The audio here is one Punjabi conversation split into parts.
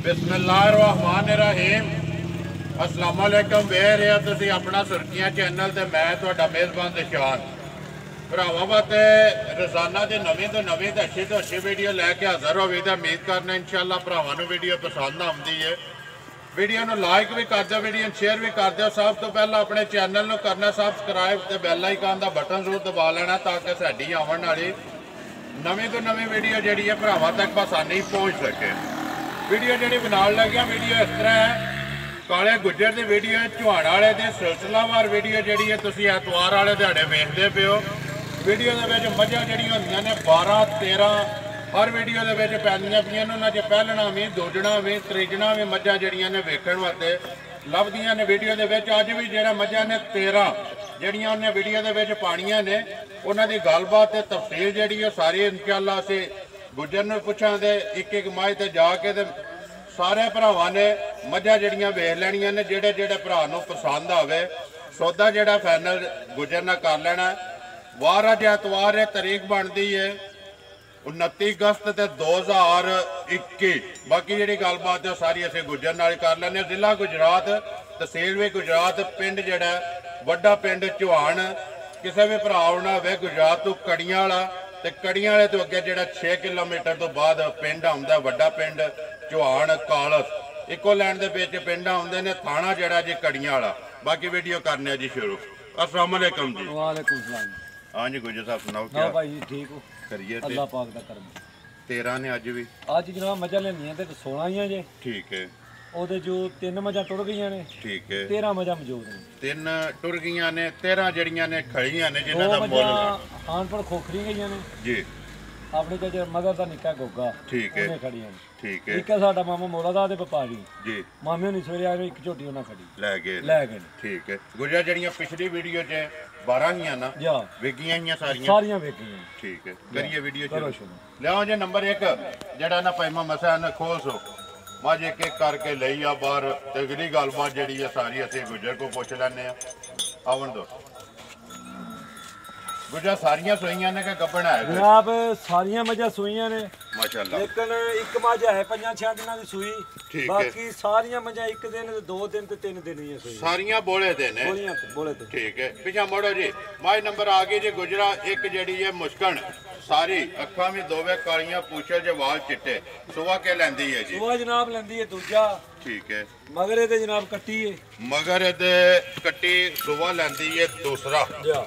बिस्मिल्लाहिर्रहमानिर्रहीम अस्सलाम वालेकुम। वेर है तुसी अपना सुर्खियां चैनल ते मैं तुहाडा मेज़बान दिशान भरावां वास्ते रोज़ाना की नवीं तो अच्छी वीडियो लैके हाज़र हो। उम्मीद करना इंशाअल्लाह भरावां नूं वीडियो पसंद आउंदी है। वीडियो नूं लाइक भी कर दो, वीडियो शेयर भी कर दो। सब तो पहला अपने चैनल नूं करना सबसक्राइब ते बैल आइकन का बटन जरूर दबा लेना ताकि साडी आउण वाली नवीं तो नवीं वीडियो जिहड़ी है भरावां तक आसानी पहुँच सके। वीडियो जी बनाने लगे वीडियो इस तरह है, काले गुज्जर की वीडियो चौहान वाले की सिलसिलावार वीडियो जी है तुम एतवार वाले दिहाड़े वेखते पे हो। वीडियो के मझां जड़ियां होंदियां ने 12-13 हर वीडियो के पैंदियां पियां ने। उन्होंने पहलना भी दोजना भी त्रिजना भी मझां जड़ियां ने वेखण वास्ते लभदियां ने। वीडियो के अज भी जो मझां ने 13 जड़ियां उन्हें वीडियो के पानियां ने उन्होंने गलबात तफसील जी सारी इंशाअल्लाह असीं गुज्जर ने पुछा तो एक मझ से जाके सारे भरावां ने मझां जड़ियां वेख लैनियां ने। जेड़े भरा नूं पसंद आवे सौदा जिहड़ा फाइनल गुज्जर ने कर लेना। वार अज एतवार है, तारीख बनती है 29 अगस्त 2021। बाकी जी गलबात है सारी असीं गुज्जर नाल कर लैंदे। जिला गुजरात, तहसील भी गुजरात, पिंड जिहड़ा वड्डा पिंड चौहान। किसी भी भरा आउणा होवे गुजरात तो कड़ियां वाला ते कड़ियां वाले तो अगे जिहड़ा 6 किलोमीटर तो बाद पिंड आउंदा वड्डा पिंड चौहान कालस। इको लैंड दे विच पिंड आउंदे ने, थाना जिहड़ा जी कड़ियां वाला। बाकी वीडियो करने जी शुरू। अस्सलाम वालेकुम जी। वालेकुम सलाम। हाँ जी गुज्जर साहब सुनाओ क्या भाई जी ठीक हो? करिए अल्लाह पाक दा करम। 13 ने अज भी अज जनाब मझां लैंदियां ते 16 ही जे। ठीक है। ਉਹਦੇ जो 3 मझां टुर गईयां ने। ठीक है। 13 मझां मौजूद ने। 3 टुर गईयां ने, 13 जड़ियां ने खड़ियां ने जिन्हां दा मुੱਲ खानपुर खोखरी गईयां ने जी। अपने ते मगर दा निक्का गोगा ठीक है खड़ियां ने। ठीक है। एक साडा मामा मोला दा ते व्यापारी जी मामे होनी सवेरे आए एक झोटी उन्हां खड़ी लै गए ठीक है। गुजरा जड़ियां पिछली वीडियो च 12 हियां ना जा विकियां हियां सारियां वेखियां। ठीक है। करिए वीडियो करो शुरू। लियाओ जी नंबर 1 जड़ा ना पैमा मसा ने खोल सो मझ एक एक करके लई आ बाहर। अगली गलबात जी है सारी असीं गुजर को पुछ लैने आवन दो। गुजर सारियां सोईयां ने कि गब्बन है? जनाब सारियां मझां सोईयां ने माशाअल्लाह, लेकिन एक मझ है 5-6 दिनां दी सूई। ठीक है। बाकी सारियां मझां 1 दिन ते 2 दिन ते 3 दिन ही सूई। सारियां बोले दे ने बोले ते ठीक है। पिछा मोड़ो जी माई नंबर आ गई जी। गुजरा एक जड़ी है मुस्कन सारी अखा भी दोवे कालियां पूछल जे वाल चिट्टे सुबह के लैंदी है जी? सुबह जनाब लैंदी है दूजा। ठीक है। मगर ये जनाब कट्टी है। मगर ये कट्टी सुबह लैंदी है दूसरा।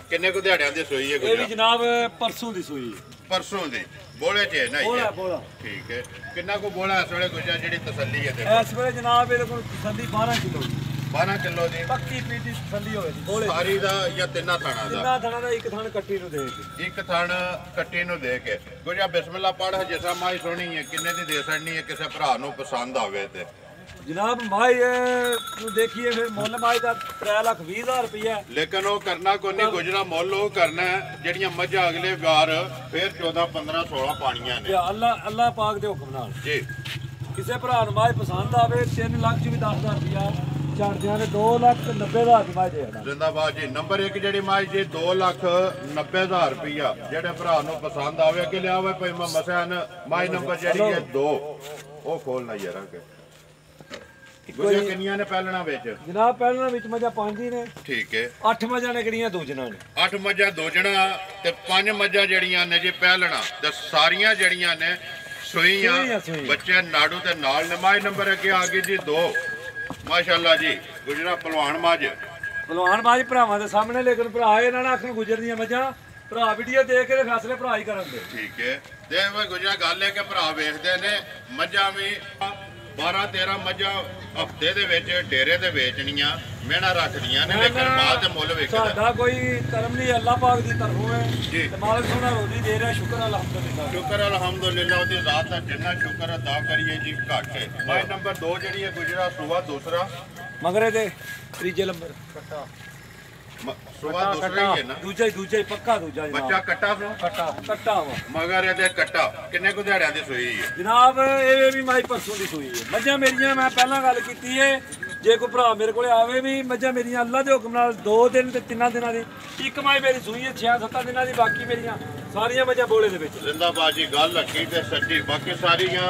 किन्ने को दिहाड़ियां दी सूई है? ये भी जनाब परसों दी सूई है। परसों दी बोले च है ना? बोला ठीक है। किन्ना को बोला इस वेले गुजरा जी तसल्ली है? इस वेले जनाब ये तसल्ली 12 किलो 12 किलो दी पक्की पीटी तसल्ली होवे बोले सारी दा या तिन्ना थाना दा? तिन्ना थाना दा एक थान कट्टी नु दे के। एक थान कट्टी नु दे के। गुजरा बिस्मिल्लाह पढ़ जिसा माई सोनी है किन्ने दी दे छड़नी है किसी भरा नु पसंद आवे ते? जनाब माई नु देखिए फिर मुੱਲ माई दा 3,20,000 रुपया। लेकिन वो करना को नहीं गुजरा मुੱਲ वो करना है जड़ियां मझां अगले बार फिर 14-15-16 पानियां ने। अल्लाह पाक दे हुक्म नाल जी किसी भरा नु माई पसंद आवे 3 लाख च भी 10,000 रुपया छड़ दियां ने। 2,90,000 दी माई दे जिंदाबाद जी। नंबर 1 जड़ी माई जी 2,90,000 रुपया जेड़े भरा नु पसंद आवे के लिया हुआ पैमा मसान माई नंबर जड़ी है 2 वो खोलना यार के। किन्नियां ने पहलना विच? जनाब पहलना विच मझां 5 ही ने। ठीक है। 8 मझां ने किहड़ियां दोजना ने? 8 मझां दोजना ते 5 मझां जड़ियां ने जी पहलना ते सारियां जड़ियां ने सूईयां। बच्चे नाड़ू ते नाल ने। माई नंबर अगे आ गई जी 2 माशाअल्लाह जी। गुजरा पहलवान मझ भरावां दे सामने लेकिन भरा इन्हां ने आखन गुजर दियां मझां भरा वीडियो देख के फैसले भरा ही करन दे। ठीक है। ते गुजरा गल है कि भरा वेखदे ने मझां भी 12-13 मझां हफ्ते दे विच डेरे ते वेचणियां मेहना रखदियां ने लेकिन माल ते मुੱਲ वेखदा साडा कोई कर्म नहीं अल्लाह पाक दी तरफों है जी। ते मालिक सोना रोजी दे रहा शुक्र अल्हम्दुलिल्लाह। शुक्र अल्हम्दुलिल्लाह ओदी ज़ात दा जिन्ना शुक्र अदा करिए जी घट है। माई नंबर 2 जड़ी है गुजरा सुबह दूसरा मगरे दे त्रीजे नंबर कट्टा सुबह दूसरा ही है ना? दूजा ही पक्का दूजा बच्चा कट्टा सो कट्टा मगर ये कट्टा किन्ने को दिहाड़ियां दी सूई है? जनाब ये भी माई परसों दी सूई है। मझां मेरियां मैं पहला गल कीती है जे कोई भरा मेरे को आवे भी मझां मेरियां अल्लाह दे हुक्म नाल 2 दिन ते 3 दिनां दी एक माई मेरी सूई है 6-7 दिनां दी। बाकी मेरियां सारियां मझां बोले दे विच। जिंदाबाद जी। गल हकी ते सच्ची। बाकी सारियां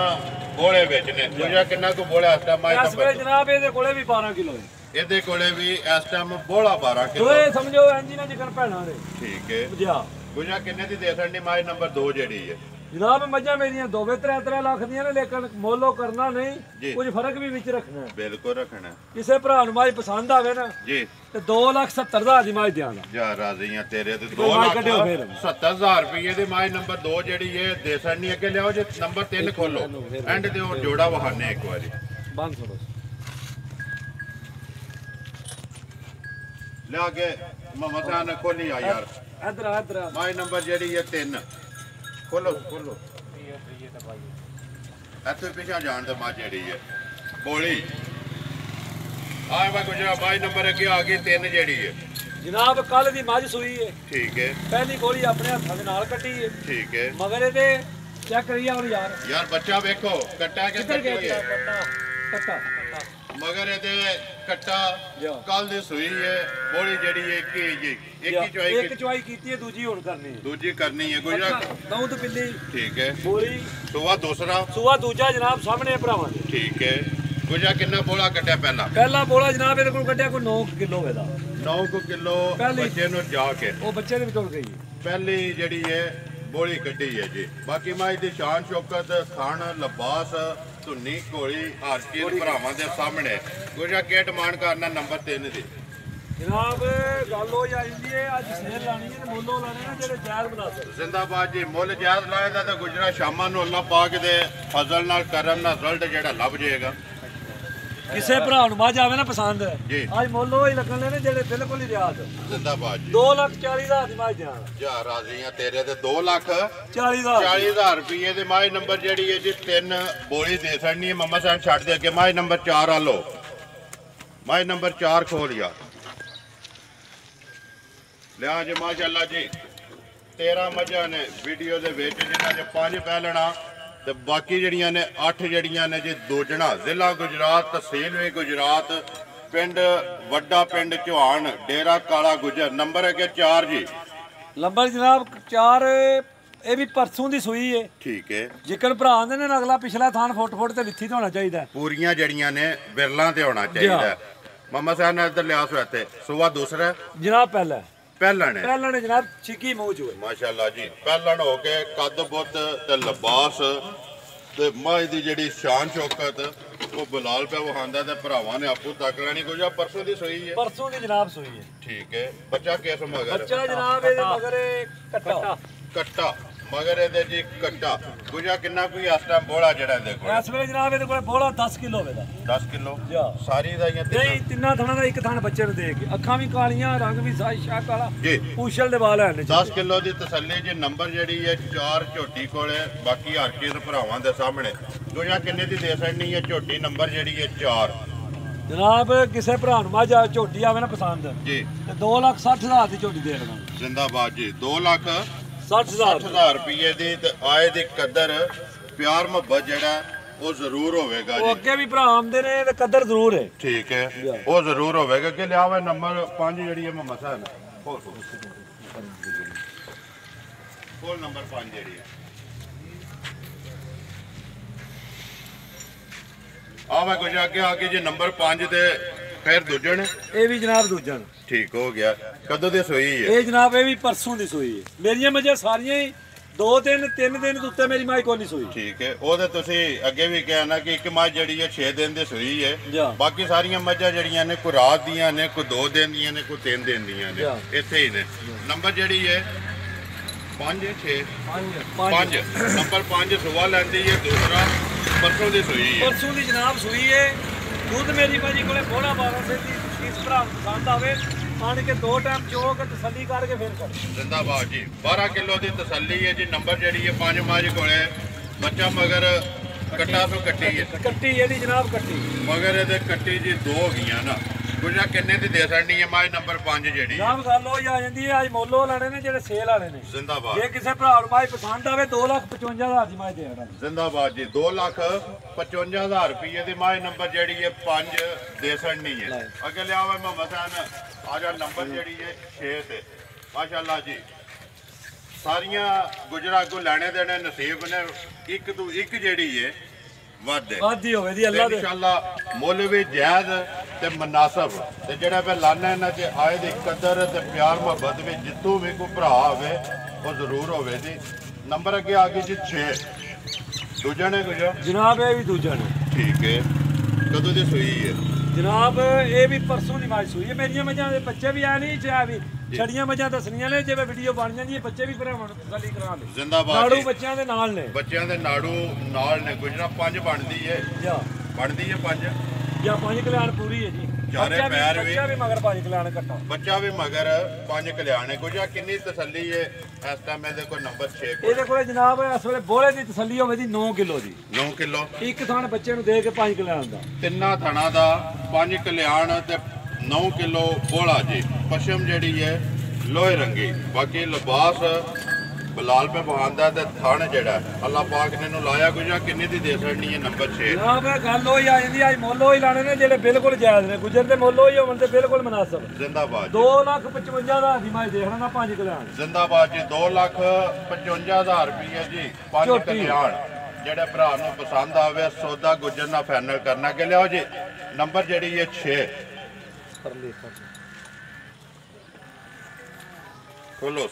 ਬੋਲੇ ਵਿੱਚ ਨੇ ਗੁਜਰਾ ਕਿੰਨਾ ਕੁ ਬੋਲਾ ਇਸ ਟਾਈਮ ਮਾਈ ਇਸ ਵੇਲੇ ਜਨਾਬ ਇਹਦੇ ਕੋਲੇ ਵੀ 12 ਕਿਲੋ ਹੈ। ਇਹਦੇ ਕੋਲੇ ਵੀ ਇਸ ਟਾਈਮ ਬੋਲਾ 12 ਕਿਲੋ ਦੋਏ ਸਮਝੋ ਇੰਜੀ ਨਾ ਜਿਕਰ ਭੈਣਾਂ ਦੇ। ਠੀਕ ਹੈ ਬੁਝਾ ਗੁਜਰਾ ਕਿੰਨੇ ਦੀ ਦੇ ਸਕਣੀ ਮਾਈ ਨੰਬਰ 2 ਜਿਹੜੀ ਹੈ ਜਨਾਬ ਮੱਝਾਂ ਮੇਰੀਆਂ 2-3 ਲੱਖ ਦੀਆਂ ਨੇ ਲੇਕਿਨ ਮੋਲੋ ਕਰਨਾ ਜੀ। ਨਹੀਂ, ਕੁਝ ਫਰਕ ਵੀ ਵਿੱਚ ਰੱਖਣਾ ਹੈ। ਬਿਲਕੁਲ ਰੱਖਣਾ ਕਿਸੇ ਭਰਾ ਨੂੰ ਮਾਈ ਪਸੰਦ ਆਵੇ ਨਾ ਜੀ ਤੇ 2,70,000 ਦੀ ਮਾਈ ਦਿਆਂਗਾ। ਜਾ ਰਾਜ਼ੀਆਂ ਤੇਰੇ ਤੇ ਮਾਈ ਕੱਢਿਓ ਫਿਰ। 2,70,000 ਰੁਪਏ ਦੀ ਮਾਈ ਨੰਬਰ 2 ਜਿਹੜੀ ਹੈ ਦੇ ਸਕਣੀ ਅੱਗੇ ਲਿਆਓ ਜੇ ਨੰਬਰ 3 ਖੋਲੋ ਐਂਡ ਤੇ ਉਹ ਜੋੜਾ ਵਹਾਨੇ ਇੱਕ ਵਾਰੀ ਬੰਦ ਸੁਣੋ ਲਿਆ ਕੇ ਮਮਤਾ ਨੇ ਖੋਲੀ ਆ ਯਾਰ ਇਧਰ ਮਾਈ ਨੰਬਰ ਜਿਹੜੀ ਹੈ 3 ਖੋਲੋ ਇੱਥੇ ਪਿਛਾ ਜਾਣ ਦੇ ਮਾ ਜਿਹੜੀ ਹੈ ਬੋਲੀ ਆਏ ਵਾ ਗੁਜਰਾ ਮਾਈ ਨੰਬਰ ਅੱਗੇ ਆ ਗਈ 3 ਜਿਹੜੀ ਹੈ ਜਨਾਬ ਕੱਲ ਦੀ ਮੱਝ ਸੂਈ ਹੈ। ਠੀਕ ਹੈ ਪਹਿਲੀ ਗੋਲੀ ਆਪਣੇ ਹੱਥਾਂ ਦੇ ਨਾਲ ਕੱਟੀ ਹੈ। ਠੀਕ ਹੈ ਮਗਰ ਇਹਦੇ ਚੈੱਕ ਕਰੀਆ ਹੁਣ ਯਾਰ ਬੱਚਾ ਵੇਖੋ ਕੱਟਾ ਕਿ ਕਿੱਧਰ ਕੱਟੀ ਗਿਆ ਹੈ ਕੱਟਾ ਮਗਰ ਇਹਦੇ ਕੱਟਾ ਕੱਲ ਦੀ ਸੂਈ ਹੈ ਬੋਲੀ ਜਿਹੜੀ ਹੈ ਇੱਕ ਚੁਆਈ ਕੀਤੀ ਹੈ, ਦੂਜੀ ਹੁਣ ਕਰਨੀ ਹੈ। ਦੂਜੀ ਕਰਨੀ ਹੈ ਗੁਜਰਾ ਦਊ ਤੇ ਬਿੱਲੀ ਠੀਕ ਹੈ ਬੋਲੀ ਸੂਆ ਦੂਜਾ ਜਨਾਬ ਸਾਹਮਣੇ ਭਰਾਵਾਂ ਦੇ। ਠੀਕ ਹੈ ਗੁਜਰਾ ਕਿੰਨਾ ਬੋਲਾ ਕੱਟਿਆ ਪਹਿਲਾ ਬੋਲਾ ਜਨਾਬ ਇਹਦੇ ਕੋਲ ਕੱਢਿਆ ਕੋਈ 9 ਕਿਲੋ ਇਹਦਾ 9 ਕਿਲੋ ਬੱਚੇ ਨੂੰ ਜਾ ਕੇ ਉਹ ਬੱਚੇ ਦੇ ਵਿੱਚੋਂ ਗਈ ਪਹਿਲੀ ਜਿਹੜੀ ਹੈ ਬੋਲੀ ਕੱਢੀ ਹੈ ਜੀ। ਬਾਕੀ ਮਾਈ ਦੀ ਸ਼ਾਨ ਸ਼ੌਕਤ ਖਾਣ ਲਿਬਾਸ ਧੁੰਨੀ ਘੋੜੀ ਹਾਰਕੀਰ ਭਰਾਵਾਂ ਦੇ ਸਾਹਮਣੇ ਗੁਜਰਾ ਕੀ ਡਿਮਾਂਡ ਕਰਨਾ ਨੰਬਰ 3 ਦੀ ਜਨਾਬ ਗੱਲ ਹੋ ਜਾਂਦੀ ਹੈ ਅੱਜ ਸੇਲ ਲਾਣੀ ਹੈ ਤੇ ਮੁੱਲੋਂ ਲਾਣੇ ਨੇ ਜਿਹੜੇ ਜਾਇਜ਼ ਮੁਨਾਸਬ ਜ਼ਿੰਦਾਬਾਦ ਜੀ ਮੁੱਲ ਜਾਇਜ਼ ਲਾਇਆ ਦਾ ਤਾਂ ਗੁਜਰਾ ਸ਼ਾਮਾਂ ਨੂੰ ਅੱਲਾਹ ਪਾਕ ਦੇ ਫਜ਼ਲ ਨਾਲ ਕਰਮ ਨਾਲ ਰਿਜ਼ਲਟ ਜਿਹੜਾ ਲੱਭ ਜਾਏਗਾ। ਕਿਸੇ ਭਰਾ ਨੂੰ ਮੱਝ ਆਵੇ ਨਾ ਪਸੰਦ ਜੀ ਅੱਜ ਮੁੱਲ ਉਹ ਹੀ ਲੱਗਣੇ ਨੇ ਜਿਹੜੇ ਬਿਲਕੁਲ ਹੀ ਰਿਆਜ਼ ਜ਼ਿੰਦਾਬਾਦ ਜੀ 2,40,000 ਦੀ ਮੱਝ ਦਿਆਂ ਜਾ ਰਾਜ਼ੀਆਂ ਤੇਰੇ ਤੇ 2,40,000 40,000 ਰੁਪਏ ਦੇ ਮਾਈ ਨੰਬਰ ਜਿਹੜੀ ਹੈ ਜੀ 3 ਬੋਲੀ ਦੇ ਸਕਣੀ ਹੈ ਮੰਮਾ ਸਾਹਿਬ ਛੱਡ ਦੇ ਅੱਗੇ ਮਾਈ ਨੰਬਰ 4 ਆ ਲੋ ਮਾਈ ਨੰਬਰ 4 ਖੋਲ ਯਾਰ ਲਿਆ ਜੀ ਮਾਸ਼ਾਅੱਲਾ ਜੀ 13 ਮੱਝਾਂ ਨੇ ਵੀਡੀਓ ਦੇ ਵਿੱਚ ਜਿਨ੍ਹਾਂ ਦੇ 5 ਪਹਿਲਣਾ ਤੇ ਬਾਕੀ ਜਿਹੜੀਆਂ ਨੇ 8 ਜਿਹੜੀਆਂ ਨੇ ਜੀ ਦੋਜਣਾ ਜ਼ਿਲ੍ਹਾ ਗੁਜਰਾਤ ਤਹਿਸੀਲ ਵੀ ਗੁਜਰਾਤ ਪਿੰਡ ਵੱਡਾ ਪਿੰਡ ਚੌਹਾਨ ਡੇਰਾ ਕਾਲਾ ਗੁਜਰ ਨੰਬਰ ਅੱਗੇ 4 ਜੀ ਨੰਬਰ ਜਨਾਬ 4 ਇਹ ਵੀ ਪਰਸੋਂ ਦੀ ਸੂਈ ਹੈ। ਠੀਕ ਹੈ ਜਿਕਰ ਭਰਾ ਆਂਦੇ ਨੇ ਅਗਲਾ ਪਿਛਲਾ ਥਾਨ ਫੁੱਟ ਤੇ ਲਿੱਥੀ ਤੇ ਹੋਣਾ ਚਾਹੀਦਾ ਪੂਰੀਆਂ ਜੜੀਆਂ ਨੇ ਬਿਰਲਾਂ ਤੇ ਹੋਣਾ ਚਾਹੀਦਾ। ਮਾਮਾ ਸਾਹਿਬ ਨੇ ਇੱਧਰ ਲਿਆ ਸੋ ਇੱਥੇ ਸੂਆ ਦੂਸਰਾ ਜਨਾਬ ਪਹਿਲਾਂ ਨੇ ਜਨਾਬ ਛਿੱਕੀ ਮੂੰਹ ਚ ਮਾਸ਼ਾਅੱਲਾ ਜੀ ਪਹਿਲਣ ਹੋ ਕੇ ਕੱਦ ਬੁੱਤ ਤੇ ਲਿਬਾਸ ਤੇ ਮਾਂ ਦੀ ਜਿਹੜੀ ਸ਼ਾਨ ਸ਼ੌਕਤ ਉਹ ਬਲਾਲ ਪਿਆ ਵਹਾਂਦਾ ਤੇ ਭਰਾਵਾਂ ਨੇ ਆਪੂ ਤੱਕ ਲੈਣੀ ਕੁਝ ਆ ਪਰਸੋਂ ਦੀ ਸੋਈ ਹੈ ਪਰਸੋਂ ਦੀ ਜਨਾਬ ਸੋਈ ਹੈ। ਠੀਕ ਹੈ ਬੱਚਾ ਕਿਸ ਮਗਰ ਬੱਚਾ ਜਨਾਬ ਇਹਦੇ ਮਗਰ ਕੱਟਾ ਮਗਰ ਇਹਦੇ ਜੀ ਕੱਟਾ ਗੁਜਾ ਕਿੰਨਾ ਕੋਈ ਇਸ ਟਾਈਮ ਬੋਲਾ ਜਿਹੜਾ ਇਹਦੇ ਕੋਲ ਇਸ ਵੇਲੇ ਜਨਾਬ ਇਹਦੇ ਕੋਲ ਬੋਲਾ 10 ਕਿਲੋ ਵੇਦਾ 10 ਕਿਲੋ ਸਾਰੀ ਦਾ ਨਹੀਂ ਤਿੰਨਾਂ ਥਣਾ ਦਾ ਇੱਕ ਥਣ ਬੱਚੇ ਨੂੰ ਦੇ ਕੇ ਅੱਖਾਂ ਵੀ ਕਾਲੀਆਂ ਰੰਗ ਵੀ ਸਾਇਸ਼ਾ ਕਾਲਾ ਜੀ ਪੂਛਲ ਦੇ ਵਾਲ ਹਨ 10 ਕਿਲੋ ਦੀ ਤਸੱਲੀ ਜੀ ਨੰਬਰ ਜਿਹੜੀ ਹੈ 4 ਝੋਟੀ ਕੋਲੇ ਬਾਕੀ ਹਰ ਚੀਜ਼ ਭਰਾਵਾਂ ਦੇ ਸਾਹਮਣੇ ਗੁਜਾ ਕਿੰਨੇ ਦੀ ਦੇ ਸਕਣੀ ਹੈ ਝੋਟੀ ਨੰਬਰ ਜਿਹੜੀ ਹੈ 4 ਜਨਾਬ ਕਿਸੇ ਭਰਾ ਨੂੰ ਮੱਝ ਝੋਟੀ ਆਵੇ ਨਾ ਪਸੰਦ ਜੀ ਤੇ 2,60,000 ਦੀ ਝੋਟੀ ਦੇ ਦੇਣਾ ਜ਼ਿੰਦਾਬਾਦ ਜੀ 2,60,000 ਰੁਪਏ ਦੀ ਤੇ ਆਏ ਦੀ ਕਦਰ ਪਿਆਰ ਮੁਹੱਬਤ ਜਿਹੜਾ ਉਹ ਜ਼ਰੂਰ ਹੋਵੇਗਾ ਉਹ ਅੱਗੇ ਵੀ ਭਰਾ ਆਉਂਦੇ ਨੇ ਤੇ ਕਦਰ ਜ਼ਰੂਰ ਹੈ। ਠੀਕ ਹੈ ਉਹ ਜ਼ਰੂਰ ਹੋਵੇਗਾ ਕਿ ਲਿਆਵੇ ਨੰਬਰ 5 ਜਿਹੜੀ ਹੈ ਮੁਹੰਮਦ ਸਾਹਿਬ ਕੋਲ ਨੰਬਰ 5 ਜਿਹੜੀ ਹੈ ਆਵੇ ਕੁਝ ਅੱਗੇ ਆ ਕੇ ਜੇ ਨੰਬਰ 5 ਤੇ ਫਿਰ ਦੂਜਣ ਇਹ ਵੀ ਜਨਾਬ ਦੂਜਣ ਠੀਕ ਹੋ ਗਿਆ ਕਦੋਂ ਦੀ ਸੋਈ ਹੈ ਇਹ ਜਨਾਬ ਇਹ ਵੀ ਪਰਸੋਂ ਦੀ ਸੋਈ ਹੈ। ਮੇਰੀਆਂ ਮੱਝਾਂ ਸਾਰੀਆਂ ਹੀ 2-3 ਦਿਨ ਦੇ ਉੱਤੇ ਮੇਰੀ ਮਾਈ ਕੋਈ ਨਹੀਂ ਸੋਈ। ਠੀਕ ਹੈ ਉਹਦੇ ਤੁਸੀਂ ਅੱਗੇ ਵੀ ਕਿਹਾ ਨਾ ਕਿ ਇੱਕ ਮੱਝ ਜਿਹੜੀ ਹੈ 6 ਦਿਨ ਦੀ ਸੋਈ ਹੈ ਬਾਕੀ ਸਾਰੀਆਂ ਮੱਝਾਂ ਜਿਹੜੀਆਂ ਨੇ ਕੋਈ ਰਾਤ ਦੀਆਂ ਨੇ ਕੋਈ 2 ਦਿਨ ਦੀਆਂ ਨੇ ਕੋਈ 3 ਦਿਨ ਦੀਆਂ ਨੇ ਇੱਥੇ ਹੀ ਨੇ ਨੰਬਰ ਜਿਹੜੀ ਹੈ 5 ਨੰਬਰ 5 ਸੁਬਾ ਲੈਂਦੀ ਹੈ ਦੂਸਰਾ ਪਰਸੋਂ ਦੀ ਸੋਈ ਹੈ ਪਰਸੋਂ ਦੀ ਜਨਾਬ ਸੋਈ ਹੈ। ਦੁੱਧ ਮੇਰੀ ਭਾਜੀ ਕੋਲੇ 12 ਸੇ ਦੀ ਇਸ ਭਰਾ ਪਸੰਦ ਆਵੇ ਆਣ ਕੇ 2 ਟਾਈਮ ਚੋ ਕੇ ਤਸੱਲੀ ਕਰਕੇ ਫਿਰ ਕਰ ਜ਼ਿੰਦਾਬਾਦ ਜੀ 12 ਕਿਲੋ ਦੀ ਤਸੱਲੀ ਹੈ ਜੀ ਨੰਬਰ ਜਿਹੜੀ ਹੈ 5 ਮਾਝ ਕੋਲੇ ਬੱਚਾ ਮਗਰ ਕੱਟਾ ਤੋਂ ਕੱਟੀ ਹੈ ਕੱਟੀ ਇਹਦੀ ਜਨਾਬ ਕੱਟੀ ਮਗਰ ਇਹਦੇ ਕੱਟੀ ਜੀ 2 ਹੋ ਗਈਆਂ ਨਾ ਗੁਜਾ ਕਿੰਨੇ ਦੀ ਦੇ ਸਕਣੀ ਹੈ ਮਾਝ ਨੰਬਰ 5 ਜਿਹੜੀ ਜਨਾਬ ਗੱਲ ਹੋ ਜਾਂਦੀ ਹੈ ਅੱਜ ਮੁੱਲ ਉਹ ਲੈਣੇ ਨੇ ਜਿਹੜੇ ਸੇਲ ਵਾਲੇ ਨੇ ਜ਼ਿੰਦਾਬਾਦ ਜੇ ਕਿਸੇ ਭਰਾ ਨੂੰ ਮਾਝ ਪਸੰਦ ਆਵੇ 2,55,000 ਦੀ ਮਾਝ ਦੇ ਦੇਣਾ ਜ਼ਿੰਦਾਬਾਦ ਜੀ 2,55,000 ਰੁਪਏ ਦੀ ਮਾਝ ਨੰਬਰ ਜਿਹੜੀ ਹੈ 5 ਦੇ ਸਕਣੀ ਹੈ ਅੱਗੇ ਲਿਆਵੇ ਮੁਹੰਮਦ ਸਾਹਿਬ ਆ ਜਾ ਨੰਬਰ ਜਿਹੜੀ ਹੈ 6 ਤੇ ਮਾਸ਼ਾਅੱਲਾ ਜੀ ਸਾਰੀਆਂ ਗੁਜਰਾ ਕੋ ਲੈਣੇ ਦੇਣੇ ਨਸੀਬ ਨੇ ਇੱਕ ਤੋਂ ਇੱਕ ਜਿਹੜੀ ਹੈ ਵਾਦੀ ਹੋਵੇ ਦੀ ਅੱਲਾ ਦੇ ਇਨਸ਼ਾਅੱਲਾ ਮੁੱਲ ਵੀ ਜਾਇਜ਼ ਤੇ ਮਨਾਸਬ ਤੇ ਜਿਹੜਾ ਮੈਂ ਲਾਣਾ ਇਹਨਾਂ ਚ ਆਏ ਦੀ ਕਦਰ ਤੇ ਪਿਆਰ ਮੁਹੱਬਤ ਵਿੱਚ ਜਿੱਥੋਂ ਵੀ ਕੋਈ ਭਰਾ ਹੋਵੇ ਉਹ ਜ਼ਰੂਰ ਹੋਵੇ ਜੀ। ਨੰਬਰ ਅੱਗੇ ਆ ਗਈ ਜੀ 6 ਦੂਜਾ ਨੇ ਕੁਝ ਜਨਾਬ ਇਹ ਵੀ ਦੂਜਾ ਨੇ ਠੀਕ ਹੈ। ਕਦੋਂ ਦੀ ਸੂਈ ਹੈ ਜਨਾਬ ਇਹ ਵੀ ਪਰਸੋਂ ਦੀ ਮਾਜ ਸੂਈ ਹੈ। ਮੇਰੀਆਂ ਮੱਝਾਂ ਦੇ ਬੱਚੇ ਵੀ ਆ ਨਹੀਂ ਚਾਹ ਵੀ ਛੜੀਆਂ ਮੱਝਾਂ ਦੱਸਣੀਆਂ ਨੇ ਜਿਵੇਂ ਵੀਡੀਓ ਬਣ ਜਾਂਦੀ ਹੈ ਬੱਚੇ ਵੀ ਭਰਾਵਾਂ ਨੂੰ ਤਸੱਲੀ ਕਰਾ ਦੇ। ਜ਼ਿੰਦਾਬਾਦ ਨਾੜੂ ਬੱਚਿਆਂ ਦੇ ਨਾਲ ਨੇ ਬੱਚਿਆਂ ਦੇ ਨਾੜੂ ਨਾਲ ਨੇ ਗੁਜਰਾ 5 ਬਣਦੀ ਹੈ ਬਣਦੀ ਹੈ 5 ਜਾਂ 5 ਕਲਿਆਣ ਪੂਰੀ ਹੈ ਜੀ। ਚਾਰੇ ਪੈਰ ਵੀ ਬੱਚਾ ਵੀ ਮਗਰ 5 ਕਲਿਆਣ ਕੱਟਾ ਬੱਚਾ ਵੀ ਮਗਰ 5 ਕਲਿਆਣ ਹੈ ਗੁਜਰਾ ਕਿੰਨੀ ਤਸੱਲੀ ਹੈ ਇਸ ਟਾਈਮ ਇਹਦੇ ਕੋਲ ਨੰਬਰ 6 ਇਹਦੇ ਕੋਲੇ ਜਨਾਬ ਇਸ ਵੇਲੇ ਬੋਲੇ ਦੀ ਤਸੱਲੀ ਹੋਵੇ ਦੀ 9 ਕਿਲੋ ਦੀ 9 ਕਿਲੋ ਇੱਕ ਥਣ ਬੱਚੇ ਨੂੰ ਦੇ ਕੇ 5 ਕਲਿਆਣ ਦਾ ਤਿੰਨਾਂ ਥਣਾ ਦਾ 5 ਕਲਿਆਣ ਤੇ 9 ਕਿਲੋ ਬੋਲਾ ਜੀ। ਪਸ਼ਮ ਜਿਹੜੀ ਹੈ ਲੋਹੇ ਰੰਗੀ ਬਾਕੀ ਲਿਬਾਸ ਬਲਾਲ ਪੇ ਬਹਾਂਦਾ ਤੇ ਥਣ ਜਿਹੜਾ ਅੱਲਾਹ ਪਾਕ ਨੇ ਨੂੰ ਲਾਇਆ ਗੁਜਰਾ ਕਿੰਨੀ ਦੀ ਦੇ ਸਕਣੀ ਹੈ ਨੰਬਰ 6 ਜਨਾਬ ਇਹ ਗੱਲ ਹੋਈ ਆ ਜਾਂਦੀ ਅੱਜ ਮੁੱਲ ਹੋਈ ਲਾਣੇ ਨੇ ਜਿਹੜੇ ਬਿਲਕੁਲ ਜਾਇਜ਼ ਨੇ ਗੁਜਰ ਦੇ ਮੁੱਲ ਹੋਈ ਹੋਣ ਤੇ ਬਿਲਕੁਲ ਮੁਨਾਸਬ। ਜ਼ਿੰਦਾਬਾਦ 2,55,000 ਦੀ ਮੈਂ ਦੇਖਣਾ ਨਾ 5 ਕਲਿਆਣ ਜ਼ਿੰਦਾਬਾਦ ਜੀ 2,55,000 ਰੁਪਏ ਜੀ 5 ਕਲਿਆਣ ਜਿਹੜੇ ਭਰਾ ਨੂੰ ਪਸੰਦ ਆਵੇ ਸੌਦਾ ਗੁਜਰ ਨਾਲ ਫਾਈਨਲ ਕਰਨਾ ਕਿ ਲਿਓ ਜੀ। ਨੰਬਰ ਜਿਹੜੀ ਹੈ 6 ਖੋਲੋ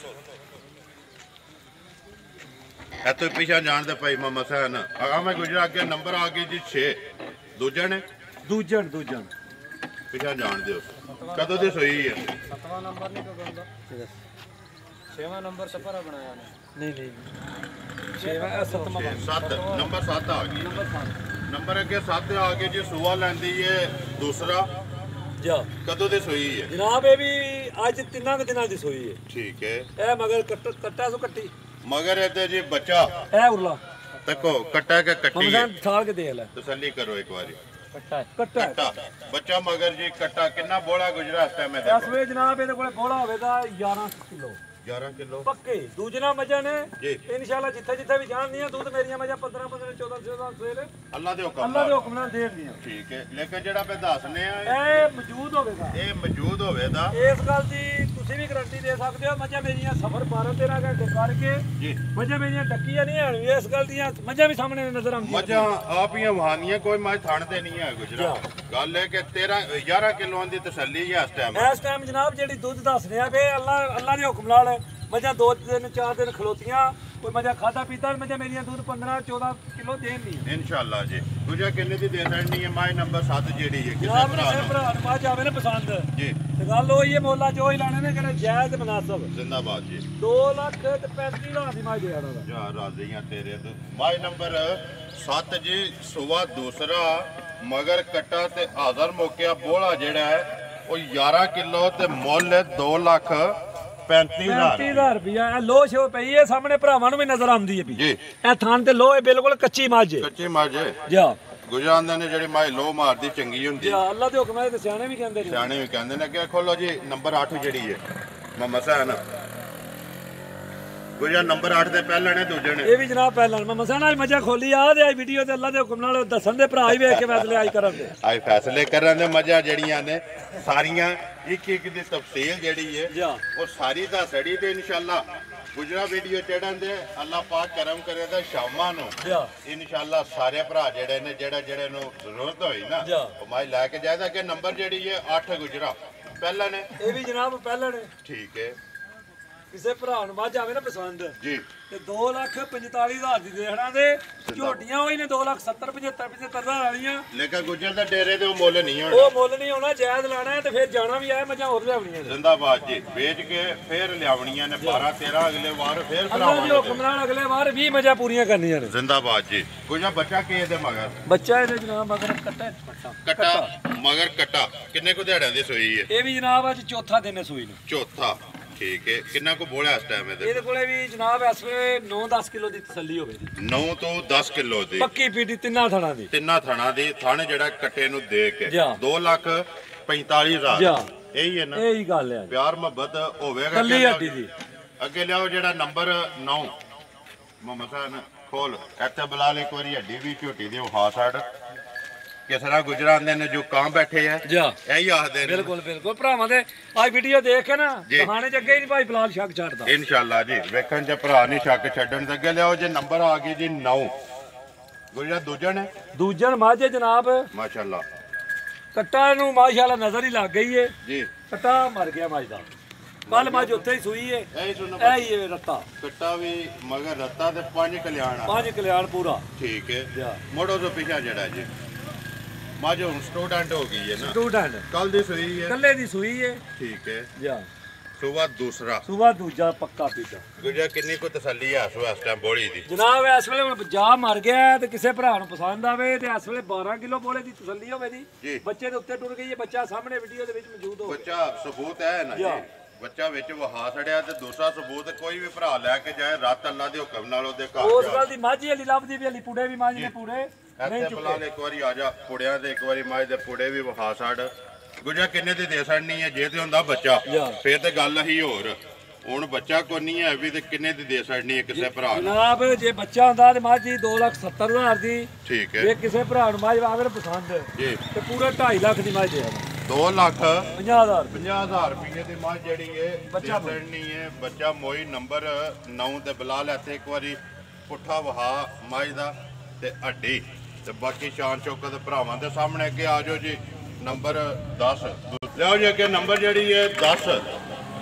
ਇੱਥੇ ਪਿਛਾ ਜਾਣ ਦੇ ਭਾਈ ਮੁਹੰਮਦ ਹਸਨ ਆ ਮੈਂ ਗੁਜਰਾ ਅੱਗੇ ਨੰਬਰ ਆ ਗਈ ਜੀ 6 ਦੂਜਾ ਨੇ ਦੂਜਣ ਪਿਛਾ ਜਾਣ ਦਿਓ ਕਦੋਂ ਦੀ ਸੋਈ ਹੈ 7ਵਾਂ ਨੰਬਰ ਨਹੀਂ ਕੋਈ ਬੰਦਾ 6ਵਾਂ ਨੰਬਰ ਸਫਰਾ ਬਣਾਇਆ ਨੇ ਨਹੀਂ 6ਵਾਂ 7ਵਾਂ 7 ਨੰਬਰ 7 ਆ ਗਈ ਨੰਬਰ ਅੱਗੇ 7 ਆ ਗਏ ਜੀ। ਸੂਆ ਲੈਂਦੀ ਹੈ ਦੂਸਰਾ ਜਾ ਕਦੋਂ ਦੀ ਸੋਈ ਹੈ ਜਨਾਬ ਇਹ ਵੀ ਅੱਜ 3 ਦਿਨਾਂ ਦੀ ਸੋਈ ਹੈ ਠੀਕ ਹੈ। ਇਹ ਮਗਰ ਕੱਟਾ ਸੋ ਕੱਟੀ ਮਗਰ ਇਹਦੇ ਜੀ ਬੱਚਾ ਇਹ ਉਰਲਾ ਦੇਖੋ ਕੱਟਾ ਕੇ ਕੱਟੀ ਹੈ ਹਮਜ਼ਾਨ ਠਾਲ ਕੇ ਦੇਖ ਲੈ ਤਸੱਲੀ ਕਰੋ ਇੱਕ ਵਾਰੀ ਕੱਟਾ ਕੱਟਾ ਬੱਚਾ ਮਗਰ ਜੀ ਕੱਟਾ ਕਿੰਨਾ ਬੋਲਾ ਗੁਜਰਾ ਇਸ ਟਾਈਮ ਇਹਦੇ ਇਸ ਵੇ ਜਨਾਬ ਇਹਦੇ ਕੋਲੇ ਬੋਲਾ ਹੋਵੇਗਾ 11 ਕਿਲੋ 11 ਕਿਲੋ ਪੱਕੇ ਦੂਜਣਾ ਮੱਝਾਂ ਨੇ ਜੀ। ਇਨਸ਼ਾਅੱਲਾ ਜਿੱਥੇ ਵੀ ਜਾਣਦੀਆਂ ਦੁੱਧ ਮੇਰੀਆਂ ਮੱਝਾਂ 15 14 ਸਵੇਰੇ ਅੱਲਾ ਦੇ ਹੁਕਮ ਅੱਲਾ ਦੇ ਨਾਲ ਹੁਕਮ ਨਾਲ ਦੇਣਗੀਆਂ। ਠੀਕ ਹੈ। ਲੇਕਿਨ ਜਿਹੜਾ ਮੈਂ ਦੱਸਨੇ ਆ ਇਹ ਮੌਜੂਦ ਹੋਵੇਗਾ ਇਹ ਮੌਜੂਦ ਹੋਵੇਗਾ ਇਸ ਗੱਲ ਦੀ ਤੁਸੀਂ ਵੀ ਗਾਰੰਟੀ ਦੇ ਸਕਦੇ ਹੋ। ਮੱਝਾਂ ਮੇਰੀਆਂ ਸਫ਼ਰ 12-13 ਘੰਟੇ ਕਰਕੇ ਜੀ ਮੱਝਾਂ ਮੇਰੀਆਂ ਟੱਕੀਆਂ ਨਹੀਂ ਆਣ ਇਸ ਗੱਲ ਦੀਆਂ ਮੱਝਾਂ ਵੀ ਸਾਹਮਣੇ ਨਜ਼ਰ ਆਉਂਦੀਆਂ। ਮੱਝਾਂ ਆਪ ਹੀ ਵਹਾਨੀਆਂ ਕੋਈ ਮੱਝ ਥਣ ਤੇ ਨਹੀਂ ਹੈ ਗੁਜਰਾ ਗੱਲ ਹੈ ਕਿ 11 ਕਿਲੋਆਂ ਦੀ ਤਸੱਲੀ ਹੈ ਇਸ ਟਾਈਮ ਜਨਾਬ ਜਿਹੜੀ ਦੁੱਧ ਦੱਸਦੇ ਆ ਵੇ ਅੱਲਾ ਦੇ ਹੁਕਮ ਨਾਲ ਮੱਝਾਂ 2 ਦਿਨ 4 ਦਿਨ ਖਲੋਤੀਆਂ ਕੋਈ ਮੱਝਾਂ ਖਾਦਾ ਪੀਤਾ ਮੱਝਾਂ ਮੇਰੀਆਂ ਦੁੱਧ 15-14 ਕਿਲੋ ਦੇਣਗੀਆਂ ਇਨਸ਼ਾਅੱਲਾ ਜੀ। ਗੁਜਰਾ ਕਿੰਨੇ ਦੀ ਦੇ ਸਕਣੀ ਹੈ ਮਾਈ ਨੰਬਰ 7 ਜਿਹੜੀ ਹੈ ਕਿਸੇ ਜਨਾਬ ਭਰਾ ਨੂੰ ਭਰਾ ਨੂੰ ਮੱਝ ਆਵੇ ਨਾ ਪਸੰਦ ਜੀ ਤੇ ਗੱਲ ਹੋਈ ਹੈ ਮੁੱਲਾ ਜੋ ਹੀ ਲਾਣੇ ਨੇ ਕਹਿੰਦੇ ਜਾਇਜ਼ ਮਨਾਸਬ ਜ਼ਿੰਦਾਬਾਦ ਜੀ 2,35,000 ਦੀ ਮੱਝ ਦੇਣਾ ਦਾ ਜਾ ਰਾਜ਼ੀਆਂ ਤੇਰੇ ਤੋਂ ਮਾਈ ਨੰਬਰ 7 ਜੀ ਸੂਆ ਦੂਸਰਾ ਮਗਰ ਕੱਟਾ ਤੇ ਹਾਜ਼ਰ ਮੌਕਿਆ ਬੋਲਾ ਜਿਹੜਾ ਹੈ ਉਹ 11 ਕਿਲੋ ਤੇ ਮੁੱਲ 2,35,000 ਰੁਪਇਆ। ਇਹ ਲੋਹ ਸ਼ੋ ਪਈ ਹੈ ਸਾਹਮਣੇ ਭਰਾਵਾਂ ਨੂੰ ਵੀ ਨਜ਼ਰ ਆਉਂਦੀ ਹੈ ਵੀ ਜੀ। ਇਹ ਥਾਂ ਤੇ ਲੋਹ ਹੈ ਬਿਲਕੁਲ ਕੱਚੀ ਮੱਝ ਹੈ। ਕੱਚੀ ਮੱਝ ਜਾ ਗੁਜਰਾਂਦੇ ਨੇ ਜਿਹੜੀ ਮਾਈ ਲੋ ਮਾਰਦੀ ਚੰਗੀ ਹੁੰਦੀ ਜਾ ਅੱਲਾ ਦੇ ਹੁਕਮ ਹੈ ਤੇ ਸਿਆਣੇ ਵੀ ਕਹਿੰਦੇ ਨੇ ਸਿਆਣੇ ਵੀ ਕਹਿੰਦੇ ਨੇ ਕਿ ਖੋਲੋ ਜੀ ਨੰਬਰ 8 ਜਿਹੜੀ ਹੈ ਮੁਹੰਮਦ ਹਸਨ ਗੁਜਰਾ ਨੰਬਰ 8 ਦੇ ਪਹਿਲੇ ਨੇ ਦੂਜੇ ਨੇ ਇਹ ਵੀ ਜਨਾਬ ਪਹਿਲਾਂ ਮੈਂ ਮਸਾਂ ਅੱਜ ਮੱਝਾਂ ਖੋਲੀ ਆ ਤੇ ਅੱਜ ਵੀਡੀਓ ਤੇ ਅੱਲਾ ਦੇ ਹੁਕਮ ਨਾਲ ਦੱਸਣ ਦੇ ਭਰਾ ਹੀ ਵੇਖ ਕੇ ਫੈਸਲੇ ਆਈ ਕਰਨ ਦੇ ਆਏ ਫੈਸਲੇ ਕਰਨ ਦੇ ਮੱਝਾਂ ਜਿਹੜੀਆਂ ਨੇ ਸਾਰੀਆਂ ਇੱਕ ਇੱਕ ਦੀ ਤਫਸੀਲ ਜਿਹੜੀ ਹੈ ਜਾ ਉਹ ਸਾਰੀ ਦਾ ਸੜੀ ਤੇ ਇਨਸ਼ਾਅੱਲਾ ਗੁਜਰਾ ਵੀਡੀਓ ਚੜਨ ਦੇ ਅੱਲਾ ਪਾਕ ਕਰਮ ਕਰੇ ਤਾਂ ਸ਼ਾਮਾਂ ਨੂੰ ਜਾ ਇਨਸ਼ਾਅੱਲਾ ਸਾਰੇ ਭਰਾ ਜਿਹੜੇ ਨੇ ਜਿਹੜੇ ਨੂੰ ਜ਼ਰੂਰਤ ਹੋਈ ਨਾ ਜਾ। ਉਹ ਮਾਈ ਲੈ ਕੇ ਜਾਇਦਾ ਕਿ ਨੰਬਰ ਜਿਹੜੀ ਹੈ 8 ਗੁਜਰਾ ਪਹਿਲਾਂ ਨੇ ਇਹ ਵੀ ਜਨਾਬ ਪਹਿਲਾਂ ਨੇ ਠੀਕ ਹੈ ਕਿਸੇ ਭਰਾ ਨੂੰ ਮੱਝ ਆਵੇ ਨਾ ਪਸੰਦ ਜੀ ਤੇ 2,45,000 ਦੀ ਦੇਖਣਾ ਦੇ ਝੋਟੀਆਂ ਹੋਈ ਨੇ 2,70,75,000 ਵਾਲੀਆਂ ਲੇਕਿਨ ਗੁਜਰ ਦਾ ਡੇਰੇ ਤੇ ਉਹ ਮੁੱਲ ਨਹੀਂ ਹੋਣਾ ਉਹ ਮੁੱਲ ਨਹੀਂ ਹੋਣਾ ਜਾਇਜ਼ ਲਾਣਾ ਤੇ ਫਿਰ ਜਾਣਾ ਵੀ ਆਇਆ ਮੱਝਾਂ ਹੋਰ ਲਿਆਉਣੀਆਂ ਨੇ ਜ਼ਿੰਦਾਬਾਦ ਜੀ ਵੇਚ ਕੇ ਫੇਰ ਲਿਆਵਣੀਆਂ ਨੇ 12-13 ਅਗਲੇ ਵਾਰ ਫੇਰ ਅੱਲਾ ਦੇ ਹੁਕਮ ਨਾਲ ਅਗਲੇ ਵਾਰ 20 ਮੱਝਾਂ ਪੂਰੀਆਂ ਕਰਨੀਆਂ ਨੇ ਜ਼ਿੰਦਾਬਾਦ ਜੀ ਗੁਜਰਾ ਬੱਚਾ ਕੀ ਇਹਦੇ ਮਗਰ ਬੱਚਾ ਇਹਦੇ ਜਨਾਬ ਮਗਰ ਕੱਟਾ ਮਗਰ ਕੱਟਾ ਕਿੰਨੇ ਕੁ ਦਿਹਾੜਿਆਂ ਦੀ ਸੋਈ ਹੈ ਇਹ ਵੀ ਜਨਾਬ ਅੱਜ ਚੌਥਾ ਦਿਨ ਹੈ ਸੂਈ ਨੂੰ ਚੌਥਾ ਠੀਕ ਹੈ ਕਿੰਨਾ ਕੁ ਬੋਲਿਆ ਇਸ ਟਾਈਮ ਇਹਦੇ ਕੋਲੇ ਵੀ ਜਨਾਬ ਇਸ ਵੇਲੇ 9-10 ਕਿਲੋ ਦੀ ਤਸੱਲੀ ਹੋਵੇ ਜੀ 9 ਤੋਂ 10 ਕਿਲੋ ਦੀ ਪੱਕੀ ਪੀਟੀ ਤਿੰਨਾਂ ਥਣਾਂ ਦੀ ਤਿੰਨਾਂ ਥਣਾ ਦੀ ਥਣ ਜਿਹੜਾ ਕੱਟੇ ਨੂੰ ਦੇ ਕੇ ਜਾ। 2,45,000 ਜਾ। ਇਹੀ ਹੈ ਨਾ ਇਹੀ ਗੱਲ ਹੈ ਪਿਆਰ ਮੁਹੱਬਤ ਹੋਵੇਗਾ ਕੱਲੀ ਕਿ ਹੱਡੀ ਦੀ ਅੱਗੇ ਲਿਆਓ ਜਿਹੜਾ ਨੰਬਰ 9 ਮੁਹੰਮਦ ਸਾਹਿਬ ਖੋਲ ਇੱਥੇ ਬੁਲਾ ਲੈ ਇੱਕ ਵਾਰੀ ਹੱਡੀ ਵੀ ਝੋਟੀ ਦੀ ਉਹਾ ਛੱਡ ਕਿਸ ਤਰ੍ਹਾਂ ਗੁਜਰਾਂਦੇ ਨੇ ਜੋ ਕਾਂ ਬੈਠੇ ਆ ਜਾ ਇਹੀ ਆਖਦੇ ਨੇ ਬਿਲਕੁਲ ਭਰਾਵਾਂ ਦੇ ਅੱਜ ਵੀਡੀਓ ਦੇਖ ਕੇ ਨਾ ਕਹਾਣੇ ਚ ਅੱਗੇ ਹੀ ਨਹੀਂ ਭਾਈ ਬਲਾਲ ਸ਼ੱਕ ਛੱਡਦਾ ਇਨਸ਼ਾਅੱਲਾ ਜੀ ਵੇਖਣ ਚ ਭਰਾ ਨਹੀਂ ਸ਼ੱਕ ਛੱਡਣ ਦੇ ਅੱਗੇ ਲਿਆਓ ਜੇ ਨੰਬਰ ਆ ਗਈ ਜੀ 9 ਗੁਜਰਾ ਦੂਜਣ ਹੈ ਦੂਜਣ ਮੱਝ ਹੈ ਜਨਾਬ। ਮਾਸ਼ਾਅੱਲਾ। ਕੱਟਾ ਨੂੰ ਮਾਸ਼ਾਅੱਲਾ ਨਜ਼ਰ ਹੀ ਲੱਗ ਗਈ ਏ ਜੀ। ਕੱਟਾ ਮਰ ਗਿਆ ਮੱਝ ਦਾ। ਕੱਲ ਮੱਝ ਉੱਥੇ ਹੀ ਸੂਈ ਏ। ਇਹ ਹੀ ਏ ਰੱਤਾ। ਕੱਟਾ ਵੀ ਮਗਰ ਰੱਤਾ ਤੇ 5 ਕਲਿਆਣ। 5 ਕਲਿਆਣ ਪੂਰਾ। ਠੀਕ ਹੈ। ਮੋੜੋ ਤੋਂ ਪਿਛਾ ਜਿਹੜਾ ਜੀ ਮੱਝ ਹੁਣ ਸਟੂਡੈਂਟ ਹੋ ਗਈ ਹੈ ਨਾ। ਸਟੂਡੈਂਟ ਕੱਲ ਦੀ ਸੂਈ ਹੈ। ਕੱਲੇ ਦੀ ਸੂਈ ਏ। ਠੀਕ ਹੈ। ਜਾ ਸੁਬਾ ਦੂਸਰਾ। ਸੁਬਾ ਦੂਜਾ ਪੱਕਾ ਪੀਤਾ। ਗੁਜਰਾ ਕਿੰਨੀ ਕੋ ਤਸੱਲੀ ਹੈ ਇਸ ਟਾਈਮ ਬੋਲੀ ਦੀ? ਜਨਾਬ ਇਸ ਵੇਲੇ ਹੁਣ ਜਾ ਮਰ ਗਿਆ ਤੇ ਕਿਸੇ ਭਰਾ ਨੂੰ ਪਸੰਦ ਆਵੇ ਤੇ ਇਸ ਵੇਲੇ 12 ਕਿਲੋ ਬੋਲੇ ਦੀ ਤਸੱਲੀ ਹੋਵੇ ਦੀ। ਬੱਚੇ ਦੇ ਉੱਤੇ ਟੁਰ ਗਈ ਹੈ। ਬੱਚਾ ਸਾਹਮਣੇ ਵੀਡੀਓ ਦੇ ਵਿੱਚ ਮੌਜੂਦ ਹੋ। ਬੱਚਾ ਸਬੂਤ ਹੈ ਨਾ ਜੀ। ਬੱਚਾ ਵਿੱਚ ਵਹਾ ਛੜਿਆ ਤੇ ਦੂਸਰਾ ਸਬੂਤ ਕੋਈ ਵੀ ਭਰਾ ਲੈ ਕੇ ਜਾਏ ਰਾਤ ਅੱਲਾ ਦੇ ਹੁਕਮ ਨਾਲ ਉਹਦੇ ਘਰ ਉਸ ਗੱਲ ਦੀ ਮਾਝੀ ਵਾਲੀ ਲੱਭਦੀ ਵੀ ਹਲੀ ਪੁੜੇ ਵੀ ਮਾਝ ਨੇ ਪੂੜੇ ਨਹੀਂ ਇੱਥੇ ਬੁਲਾ ਲੈ ਇੱਕ ਵਾਰੀ ਆ ਜਾ ਪੁੜਿਆਂ ਦੇ ਇੱਕ ਵਾਰੀ ਮਾਝ ਦੇ ਪੁੜੇ ਵੀ ਵਹਾ ਛੜ। ਗੁਜਰਾ ਕਿੰਨੇ ਦੀ ਦੇ ਛੜਨੀ ਹੈ? ਜੇ ਤੇ ਹੁੰਦਾ ਬੱਚਾ ਫੇਰ ਤੇ ਗੱਲ ਹੀ ਹੋਰ। ਹੁਣ ਬੱਚਾ ਕੋਈ ਨਹੀਂ ਹੈ ਵੀ ਤੇ ਕਿੰਨੇ ਦੀ ਦੇ ਛੜਨੀ ਹੈ ਕਿਸੇ ਭਰਾ ਨੂੰ? ਜਨਾਬ ਜੇ ਬੱਚਾ ਹੁੰਦਾ ਤੇ ਮਾਝੀ 2,70,000 ਦੀ। ਠੀਕ ਹੈ। ਜੇ ਕਿਸੇ ਭਰਾ ਨੂੰ ਮਾਝ ਆਵੇ ਪਸੰਦ ਜੀ ਤੇ ਪੂਰਾ 2.5 ਲੱਖ ਦੀ ਮਾਝ ਦੇ ਦੇਣਾ। 2,50,000 ਰੁਪਏ ਦੀ ਮਾਝ ਜਿਹੜੀ ਹੈ ਬੱਚਾ ਛੜਨੀ ਹੈ। ਬੱਚਾ ਮੋਈ ਨੰਬਰ 9 ਤੇ ਬੁਲਾ ਲੈ ਤੇ ਇੱਕ ਵਾਰੀ ਪੁੱਠਾ ਵਹਾ ਮਾਝ ਦਾ ਤੇ ਹੱਡੀ ਤੇ ਬਾਕੀ ਸ਼ਾਨ ਚੌਕਤ ਭਰਾਵਾਂ ਦੇ ਸਾਹਮਣੇ ਅੱਗੇ ਆ ਜਾਓ ਜੀ। ਨੰਬਰ 10 ਲਿਆਓ ਜੀ ਅੱਗੇ ਨੰਬਰ ਜਿਹੜੀ ਹੈ 10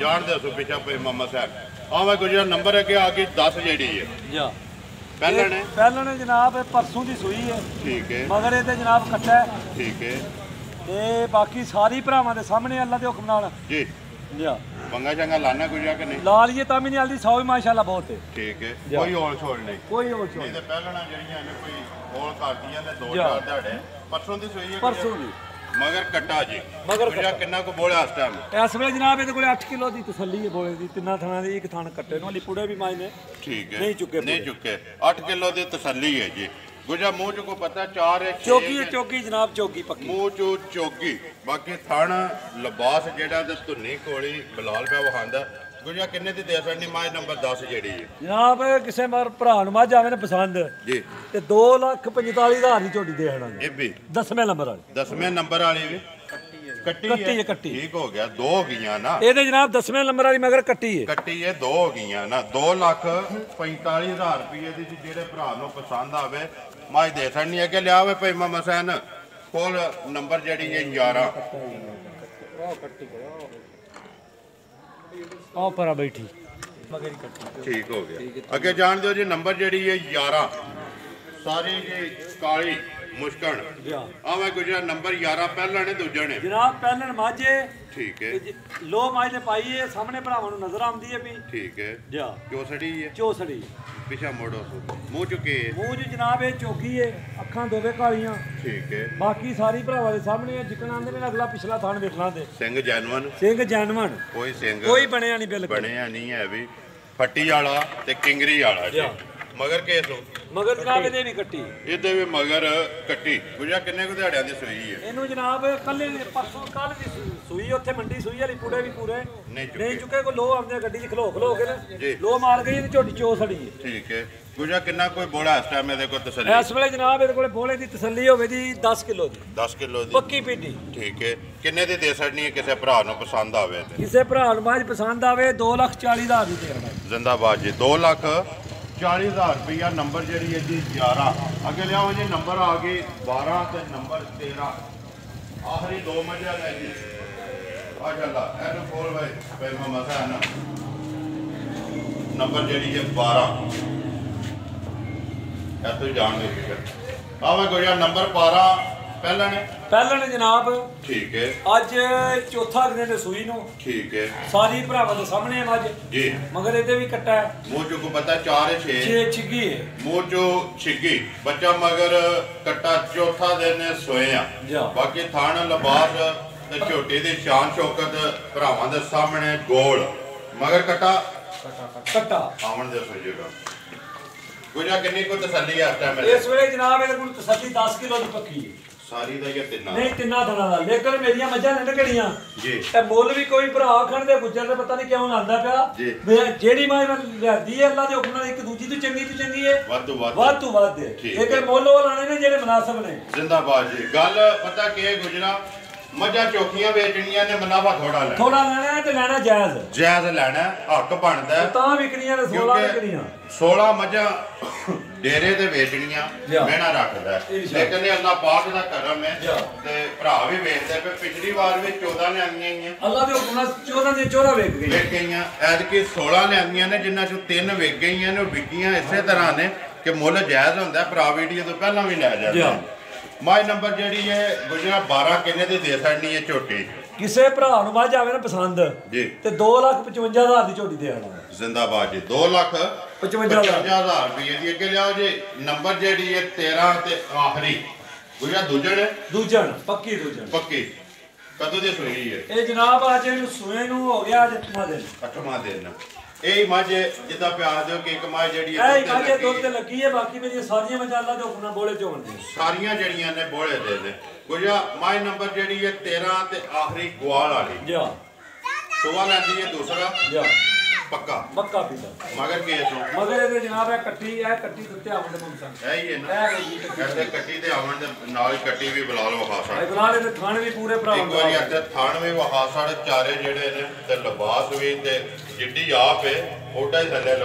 ਜਾਣਦੇ ਹੋ ਪਿਛਾ ਪਈ ਮਾਮਾ ਸਾਹਿਬ ਆਵੇਂ ਗੁਜਰਾ ਨੰਬਰ ਅੱਗੇ ਆ ਗਈ 10 ਜਿਹੜੀ ਹੈ ਜਾ ਪਹਿਲਾਂ ਨੇ ਜਨਾਬ ਪਰਸੋਂ ਦੀ ਸੂਈ ਹੈ। ਠੀਕ ਹੈ। ਮਗਰ ਇਹ ਤੇ ਜਨਾਬ ਕੱਟਾ ਹੈ। ਠੀਕ ਹੈ। ਤੇ ਬਾਕੀ ਸਾਰੀ ਭਰਾਵਾਂ ਦੇ ਸਾਹਮਣੇ ਅੱਲਾ ਦੇ ਹੁਕਮ ਨਾਲ ਜੀ ਜਾ ਪੰਗਾ ਚੰਗਾ ਲਾਣਾ ਗੁਜਰਾ ਕਿ ਨਹੀਂ? ਲਾ ਲਈਏ ਤਾਂ ਵੀ ਨਹੀਂ ਹਲਦੀ 100 ਵੀ ਮਾਸ਼ਾਅੱਲਾ ਬਹੁਤ ਹੈ। ਠੀਕ ਹੈ। ਕੋਈ ਹੋਲ ਛੋੜ ਨਹੀਂ। ਕੋਈ ਹੋਲ ਛੋੜ ਨਹੀਂ ਤੇ ਪਹਿਲਾਂ ਜਿਹੜੀਆਂ ਨੇ ਕੋਈ ਹੋਲ ਕਰਦੀਆਂ ਨੇ 2-4 ਦਿਹਾੜੇ ਪਰਸੋਂ ਦੀ ਸੂਈ ਹੈ। ਪਰਸੋਂ ਦੀ ਮਗਰ ਕੱਟਾ ਜੀ। ਮਗਰ ਗੁਜਰਾ ਕਿੰਨਾ ਕੋ ਬੋਲਿਆ ਇਸ ਟਾਈਮ? ਇਸ ਵੇਲੇ ਜਨਾਬ ਇਹਦੇ ਕੋਲੇ 8 ਕਿਲੋ ਦੀ ਤਸੱਲੀ ਹੈ ਬੋਲੇ ਦੀ। ਤਿੰਨਾਂ ਥਾਣਾ ਦੀ ਇੱਕ ਥਾਣ ਕੱਟੇ ਨੂੰ ਹਲੀ ਪੁੜੇ ਵੀ ਮਾਜ ਨੇ। ਠੀਕ ਹੈ। ਨਹੀਂ ਚੁੱਕੇ 8 ਕਿਲੋ ਦੀ ਤਸੱਲੀ ਹੈ ਜੀ। ਗੁਜਰਾ ਮੂੰਹ ਚ ਕੋ ਪਤਾ 4 ਹੈ ਚੋਗੀ ਜਨਾਬ ਚੋਗੀ ਪੱਕੀ ਮੂੰਹ ਚੋ ਚੋਗੀ। ਬਾਕੀ ਥਣ ਲਿਬਾਸ ਜਿਹੜਾ ਤੇ ਧੁੰਨੀ ਕੋਲੀ ਬਲਾਲ ਪਿਆ ਵਹਾਂਦਾ। ਗੁਜਰਾ ਕਿੰਨੇ ਦੀ ਦੇ ਸਕਣੀ ਮਾਝ ਨੰਬਰ 10 ਜਿਹੜੀ ਹੈ ਜਨਾਬ? ਕਿਸੇ ਮਰ ਭਰਾ ਨੂੰ ਮੱਝ ਆਵੇ ਨੇ ਪਸੰਦ ਜੀ ਤੇ 2,45,000 ਦੀ ਝੋਟੀ ਦੇ ਦੇਣਾ। ਇਹ ਵੀ 10ਵੇਂ ਨੰਬਰ ਵਾਲੀ। 10ਵੇਂ ਨੰਬਰ ਵਾਲੀ ਵੀ ਕੱਟੀ ਠੀਕ ਹੋ ਗਿਆ। 2 ਹੋ ਗਈਆਂ ਨਾ ਇਹਦੇ ਜਨਾਬ 10ਵੇਂ ਨੰਬਰ ਵਾਲੀ ਮਗਰ ਕੱਟੀ ਹੈ। ਕੱਟੀ ਇਹ 2 ਹੋ ਗਈਆਂ ਨਾ। 2,45,000 ਰੁਪਏ ਦੀ ਜਿਹੜੇ ਭਰਾ ਨੂੰ ਪਸੰਦ ਆਵੇ ਮਾਝ ਦੇ ਸਕਣੀ ਅੱਗੇ ਲਿਆਵੇ ਭਾਈ ਮਾਮਾ ਸੈਨ ਕੋਲ ਨੰਬਰ ਜਿਹੜੀ ਹੈ 11 ਆਹ ਪਰਾ ਬੈਠੀ ਮਗਰ ਕੱਟੀ ਠੀਕ ਹੋ ਗਿਆ। ਅੱਗੇ ਜਾਣ ਦਿਓ ਜੀ ਨੰਬਰ ਜਿਹੜੀ ਹੈ 11 ਸਾਰੀ ਜੀ ਕਾਲੀ ਮੁਸ਼ਕਣ ਆਵੇਂ ਗੁਜਰਾ ਨੰਬਰ 11 ਪਹਿਲਾਂ ਨੇ ਦੂਜਾ ਨੇ ਜਨਾਬ ਪਹਿਲਣ ਮਾਝੇ। ਠੀਕ ਹੈ। ਲੋ ਮਾਝ ਨੇ ਪਾਈ ਹੈ ਸਾਹਮਣੇ ਭਰਾਵਾਂ ਨੂੰ ਨਜ਼ਰ ਆਉਂਦੀ ਹੈ ਵੀ। ਠੀਕ ਹੈ। ਜਾ ਚੋਸੜੀ ਹੈ। ਚੋਸੜੀ ਪਿਛਾ ਮੋੜੋ ਮੂੰਹ ਚੁੱਕੇ ਮੂੰਹ ਚ ਜਨਾਬ ਇਹ ਚੋਗੀ ਹੈ। ਅੱਖਾਂ ਦੋਵੇਂ ਕਾਲੀਆਂ। ਠੀਕ ਹੈ। ਬਾਕੀ ਸਾਰੀ ਭਰਾਵਾਂ ਦੇ ਸਾਹਮਣੇ ਹੈ। ਜਿੱਕਣ ਆਂਦੇ ਨੇ ਅਗਲਾ ਪਿਛਲਾ ਥਾਣ ਵੇਖਣਾ ਤੇ ਸਿੰਘ ਜੈਨਵਨ ਕੋਈ ਸਿੰਘ ਕੋਈ ਬਣਿਆ ਨਹੀਂ ਬਿਲਕੁਲ ਬਣਿਆ ਨਹੀਂ ਹੈ ਵੀ ਫੱਟੀ ਵਾਲਾ ਤੇ ਕਿੰਗਰੀ ਵਾਲਾ ਜੀ ਮਗਰ ਕੇਸ ਮਗਰ ਜਨਾਬ ਇਹਦੇ ਵੀ ਕੱਟੀ ਇਹਦੇ ਵੀ ਮਗਰ ਕੱਟੀ ਗੁਜਰਾ ਕਿੰਨੇ ਕੁ ਦਿਹਾੜਿਆਂ ਦੀ ਸੂਈ ਹੈ? ਇਹਨੂੰ ਜਨਾਬ ਕੱਲੇ ਪਰਸੋਂ ਕੱਲ ਦੀ ਸੂਈ ਉੱਥੇ ਮੰਡੀ ਸੂਈ ਵਾਲੀ ਪੂੜੇ ਵੀ ਪੂਰੇ ਨਹੀਂ ਚੁੱਕੇ। ਕੋਈ ਲੋ ਆਉਂਦੇ ਗੱਡੀ 'ਚ ਖਲੋ ਕੇ ਨਾ ਲੋ ਮਾਰ ਗਈ ਤੇ ਝੋਟੀ ਚੋ ਸੜੀ ਹੈ। ਠੀਕ ਹੈ। ਗੁਜਰਾ ਕਿੰਨਾ ਕੋਈ ਬੋੜਾ ਇਸ ਟਾਈਮ ਇਹਦੇ ਕੋਲ ਤਸੱਲੀ? ਇਸ ਵੇਲੇ ਜਨਾਬ ਇਹਦੇ ਕੋਲੇ ਬੋਲੇ ਦੀ ਤਸੱਲੀ ਹੋਵੇ ਦੀ 10 ਕਿਲੋ ਦੀ। 10 ਕਿਲੋ ਦੀ ਪੱਕੀ ਪੀਡੀ। ਠੀਕ ਹੈ। ਕਿੰਨੇ ਦੀ ਦੇ ਸਕਣੀ ਹੈ ਕਿਸੇ ਭਰਾ ਨੂੰ ਪਸੰਦ ਆਵੇ ਤੇ? ਕਿਸੇ ਭਰਾ ਨੂੰ ਮਾਝ ਪਸੰਦ ਆਵੇ 2,40,000 ਦੀ ਦੇਣਾ। ਜ਼ਿੰਦਾਬਾਦ ਜੀ। 2,40,000 ਰੁਪਇਆ ਨੰਬਰ ਜਿਹੜੀ ਹੈ ਜੀ 11 ਅੱਗੇ ਲਿਆਓ ਜੀ ਨੰਬਰ ਆ ਗਈ 12 ਤੇ ਨੰਬਰ 13 ਆਖਰੀ 2 ਮੱਝਾਂ ਨੇ ਜੀ ਮਾਸ਼ਾਅੱਲਾ ਇਹਨੂੰ ਖੋਲ ਭਾਈ ਮਸਾ ਨਾ ਨੰਬਰ ਜਿਹੜੀ ਹੈ 12 ਇਹ ਤੋਂ ਜਾਣ ਦੇ ਫਿਕਰ ਆਵੇ ਗੁਜਰਾ ਨੰਬਰ 12 ਪਹਿਲਾਂ ਨੇ ਜਨਾਬ। ਠੀਕ ਹੈ। ਅੱਜ ਚੌਥਾ ਦਿਨ ਨੇ ਸੂਈ ਨੂੰ। ਠੀਕ ਹੈ। ਸਾਰੀ ਭਰਾਵਾਂ ਦੇ ਸਾਹਮਣੇ ਹੈ ਮੱਝ ਜੀ ਮਗਰ ਇਹਦੇ ਵੀ ਕੱਟਾ ਹੈ। ਮੂੰਹ ਚੋਂ ਕੋ ਪਤਾ 4 6 ਛਿੱਗੀ ਹੈ। ਮੂੰਹ ਚੋਂ ਛਿੱਗੀ ਬੱਚਾ ਮਗਰ ਕੱਟਾ ਚੌਥਾ ਦਿਨ ਸੋਏ ਆ। ਬਾਕੀ ਥਾਣ ਲਿਬਾਸ ਤੇ ਝੋਟੀ ਦੀ ਸ਼ਾਨ ਸ਼ੌਕਤ ਭਰਾਵਾਂ ਦੇ ਸਾਹਮਣੇ ਗੋਲ ਮਗਰ ਕੱਟਾ ਆਵਣ ਦੇ ਸੋਜੇਗਾ। ਗੁਜਰਾ ਕਿੰਨੀ ਕੋ ਤਸੱਲੀ ਹੈ ਇਸ ਟਾਈਮ? ਇਸ ਵੇਲੇ ਜਨਾਬ ਇਹਦੇ ਕੋਲ ਤਸੱਲੀ 10 ਕਿਲੋ ਦੀ ਪੱਕੀ ਹੈ। ਸਾਰੀ ਦਾ ਜਾਂ ਤਿੰਨਾਂ? ਨਹੀਂ ਤਿੰਨਾਂ ਦਿਨਾਂ ਦਾ। ਲੇਕਿਨ ਮੇਰੀਆਂ ਮੱਝਾਂ ਨੇ ਕਿਹੜੀਆਂ ਜੀ ਇਹ ਮੁੱਲ ਵੀ ਕੋਈ ਭਰਾ ਆਖਣ ਦੇ ਗੁੱਜਰ ਦੇ ਪਤਾ ਨਹੀਂ ਕਿਉਂ ਲਾਂਦਾ ਪਿਆ। ਜਿਹੜੀ ਮਾਂ ਮੈਂ ਲਿਆਦੀ ਹੈ ਅੱਲਾ ਦੇ ਹੁਕਮ ਨਾਲ ਇੱਕ ਦੂਜੀ ਤੋਂ ਚੰਗੀ ਹੈ ਵੱਧ ਤੋਂ ਵੱਧ ਹੈ। ਲੇਕਿਨ ਮੁੱਲ ਉਹ ਲਾਣੇ ਨੇ ਜਿਹੜੇ ਮੁਨਾਸਬ ਨੇ। ਜ਼ਿੰਦਾਬਾਦ ਜੀ। ਗੱਲ ਪਤਾ ਕੀ ਹੈ ਗੁਜਰਾ ਮੱਝਾਂ ਚੋਖੀਆਂ ਵੇਚਣੀਆਂ ਨੇ ਮੁਨਾਫਾ ਥੋੜਾ ਲੈਣਾ ਤੇ ਲੈਣਾ ਜਾਇਜ਼ ਲੈਣਾ ਹੱਕ ਬਣਦਾ ਤਾਂ ਵਿਕਣੀਆਂ ਨੇ 16 ਵਿਕਣੀਆਂ 16 ਮੱਝਾਂ ਡੇਰੇ ਤੇ ਵੇਚਣੀਆਂ ਮਹਿਣਾ ਰੱਖਦਾ, ਲੇਕਿਨ ਇਹ ਅੱਲਾਹ ਪਾਕ ਦਾ ਕਰਮ ਹੈ ਤੇ ਭਰਾ ਵੀ ਵੇਚਦੇ ਪਏ। ਪਿਛਲੀ ਵਾਰ ਵੀ 14 ਲਿਆਂਦੀਆਂ ਗਈਆਂ, ਅੱਲਾਹ ਦੇ ਹੁਕਮ ਨਾਲ 14 ਦੀਆਂ 14 ਵੇਚ ਗਈਆਂ। ਐਤਕੀ 16 ਲਿਆਂਦੀਆਂ ਨੇ, ਜਿਨ੍ਹਾਂ ਚੋਂ 3 ਵਿਕ ਗਈਆਂ ਨੇ। ਵਿਕੀਆਂ ਇਸੇ ਤਰ੍ਹਾਂ ਨੇ ਕਿ ਮੁੱਲ ਜਾਇਜ਼ ਹੁੰਦਾ, ਭਰਾ ਵੀਡੀਓ ਤੋਂ ਪਹਿਲਾਂ ਵੀ ਲੈ ਜਾਂਦੇ। ਮਾਈ ਨੰਬਰ ਜਿਹੜੀ ਹੈ ਗੁਜਰਾ 12 ਕਿੰਨੇ ਦੀ ਦੇ ਸਕਣੀ ਹੈ ਝੋਟੀ? ਕਿਸੇ ਭਰਾ ਨੂੰ ਮੱਝ ਆਵੇ ਨਾ ਪਸੰਦ ਜੀ ਤੇ 2,55,000 ਦੀ ਝੋਟੀ ਦੇ ਆਣਾ। ਜ਼ਿੰਦਾਬਾਦ ਜੀ। 2,55,000 ਰੁਪਏ ਦੀ। ਅੱਗੇ ਲਿਆਓ ਜੀ ਨੰਬਰ ਜਿਹੜੀ ਹੈ 13 ਤੇ ਆਖਰੀ ਗੁਜਰਾ ਦੂਜਣ ਪੱਕੀ। ਕਦੋਂ ਦੀ ਸੂਈ ਹੈ ਇਹ ਜਨਾਬ? ਅੱਜ ਇਹਨੂੰ ਸੂਏ ਨੂੰ ਹੋ ਗਿਆ ਅੱਜ 8ਵਾਂ ਦਿਨ। ਇਹ ਮੱਝ ਜਿੱਦਾਂ ਪਿਆਰ ਦਿਓ ਕਿ ਇੱਕ ਮੱਝ ਜਿਹੜੀ ਹੈ ਇਹ ਮੱਝ ਦੁੱਧ ਤੇ ਲੱਗੀ ਹੈ। ਬਾਕੀ ਮੇਰੀਆਂ ਸਾਰੀਆਂ ਮੱਝਾਂ ਅੱਲਾ ਦੇ ਹੁਕਮ ਨਾਲ ਬੋਲੇ ਚੋਣ ਦੀਆਂ ਸਾਰੀਆਂ ਜਿਹੜੀਆਂ ਨੇ ਬੋਲੇ ਦੇ ਨੇ। ਗੁਜਰਾ ਮੱਝ ਨੰਬਰ ਜਿਹੜੀ ਹੈ 13 ਤੇ ਆਖਰੀ ਗਵਾਲ ਵਾਲੀ ਸੋਆ ਲੈਂਦੀ ਹੈ ਦੂਸਰਾ ਪੱਕਾ ਪੀਦਾ ਮਗਰ ਕੇਸ ਨੂੰ ਮਗਰ ਇਹਦੇ ਜਨਾਬ ਹੈ ਕੱਟੀ ਦਿੱਤੇ ਆਵਣ ਦੇ ਮੁੰਸਨ ਹੈ ਹੀ ਹੈ ਨਾ। ਕਹਿੰਦੇ ਕੱਟੀ ਤੇ ਆਵਣ ਦੇ ਨਾਲ ਕੱਟੀ ਵੀ ਬਲਾਲ ਵਖਾ ਸਾੜੇ ਬਲਾਲ ਇਹਦੇ ਥਾਣ ਵੀ ਪੂਰੇ ਭਰਾ ਇੱਕ ਵਾਰੀ ਅੱਗੇ ਥਾਣ ਵੀ ਵਖਾ ਸਾੜੇ ਚਾਰੇ ਜਿਹੜੇ ਨੇ ਤੇ ਲਿਬਾਸ ਵੀ ਤੇ ਜਿੱਡੀ ਆਪ ਹੈ ਉਹਦਾ ਹੀ ਥੱਲੇ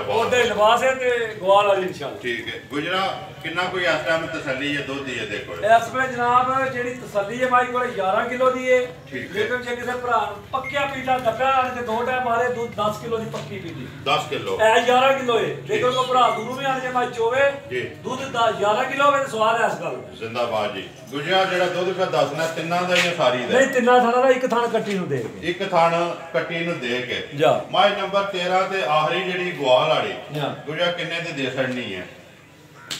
ਲਿਬਾਸ ਹੈ ਤੇ ਗਵਾਲ ਵਾਲੀ ਨਿਸ਼ਾਨ। ਠੀਕ ਹੈ ਗੁਜਰਾ ਕਿੰਨਾ ਕੋਈ ਇਸ ਟਾਈਮ ਤਸੱਲੀ ਹੈ ਦੁੱਧ ਦੀ ਇਹਦੇ ਕੋਲ? ਇਸ ਵੇਲੇ ਜਨਾਬ ਜਿਹੜੀ ਤਸੱਲੀ ਹੈ ਮਾਈ ਕੋਲ 11 ਕਿਲੋ ਦੀ ਹੈ। ਲੇਕਿਨ ਜੇ ਕਿਸੇ ਭਰਾ ਨੂੰ ਪੱਕਿਆ ਪੀਲਾ ਦੱਬਿਆ ਆਣ ਕੇ 2 ਟਾਈਮ ਮਾਰੇ ਦੁੱਧ 10 ਕਿਲੋ ਦੀ ਪੱਕੀ ਪੀਲੀ 10 ਕਿਲੋ ਇਹ 11 ਕਿਲੋ ਹੈ। ਜੇਕਰ ਕੋਈ ਭਰਾ ਦੂਰੋਂ ਵੀ ਆਣ ਕੇ ਮਾਈ ਚੋਵੇ ਦੁੱਧ 11 ਕਿਲੋ ਹੋਵੇ ਤਾਂ ਸਵਾਦ ਹੈ ਇਸ ਗੱਲ। ਜ਼ਿੰਦਾਬਾਦ ਜੀ। ਗੁਜਰਾ ਜਿਹੜਾ ਦੁੱਧ ਫਿਰ ਦੱਸਣਾ ਤਿੰਨਾਂ ਦਾ ਹੀ ਸਾਰੀ ਦਾ? ਨਹੀਂ, ਤਿੰਨਾਂ ਥਾਣਾ ਦਾ ਇੱਕ ਥਾਣ ਕੱਟੀ ਨੂੰ ਦੇ ਕੇ ਇੱਕ ਥਾਣ ਕੱਟੀ ਨੂੰ ਦੇ ਕੇ ਮਾਈ ਨੰਬਰ 13 ਤੇ ਆਖਰੀ ਜਿਹੜੀ ਗਵਾਲ ਵਾਲੀ ਗੁਜਰਾ ਕਿੰਨੇ ਦੀ ਦੇ ਛੜਨੀ ਹੈ?